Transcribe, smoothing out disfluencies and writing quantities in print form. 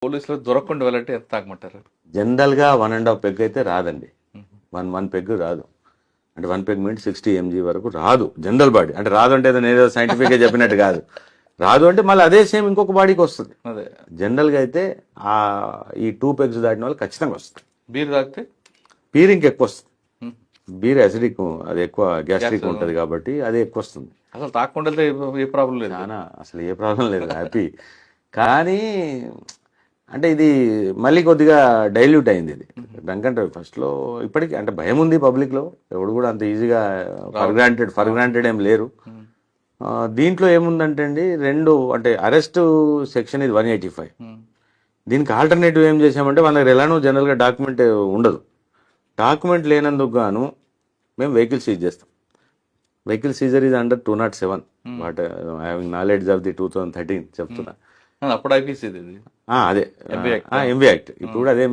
పోలీసులు దొరకకుండా వెళ్ళంటే ఎంత తాగమంటారు? జనరల్గా 1.5 పెగ్ అయితే రాదండి. వన్ పెగ్ రాదు. అంటే 1 పెగ్ మీన్స్ 60 mg వరకు రాదు జనరల్ బాడీ. అంటే రాదు అంటే నేను సైంటిఫిక్గా చెప్పినట్టు కాదు. రాదు అంటే మళ్ళీ అదే సేమ్ ఇంకొక బాడీకి వస్తుంది. అదే జనరల్గా అయితే ఈ 2 పెగ్స్ దాటిన వాళ్ళు ఖచ్చితంగా వస్తుంది. బీర్ తాగితే బీర్ ఇంకెక్కువ వస్తుంది. బీర్ అసిడిక్, అది ఎక్కువ గ్యాస్ట్రిక్ ఉంటుంది కాబట్టి అది ఎక్కువ వస్తుంది. అసలు తాగకుండా వెళ్తే ఏ ప్రాబ్లం లేదు. చాలా అసలు ఏ ప్రాబ్లం లేదు, హ్యాపీ. కానీ అంటే ఇది మళ్ళీ కొద్దిగా డైల్యూట్ అయింది. ఇది ఎందుకంటే ఫస్ట్లో ఇప్పటికీ అంటే భయం ఉంది పబ్లిక్లో. ఎవడు కూడా అంత ఈజీగా ఫర్ గ్రాంటెడ్ ఏం లేరు. దీంట్లో ఏముందంటే అండి, అంటే అరెస్ట్ సెక్షన్ ఇది 185. దీనికి ఆల్టర్నేటివ్ ఏం చేసామంటే మన దగ్గర ఎలానో జనరల్గా డాక్యుమెంట్ ఉండదు. డాక్యుమెంట్ లేనందుకు గాను మేము వెహికల్ సీజ్ చేస్తాం. వెహికల్ సీజర్ ఇది under 207. What having knowledge of the 2013 చెప్తున్నా. అప్పుడు ఐపీసీ అదే ఎంబీ యాక్ట్. ఇప్పుడు కూడా అదే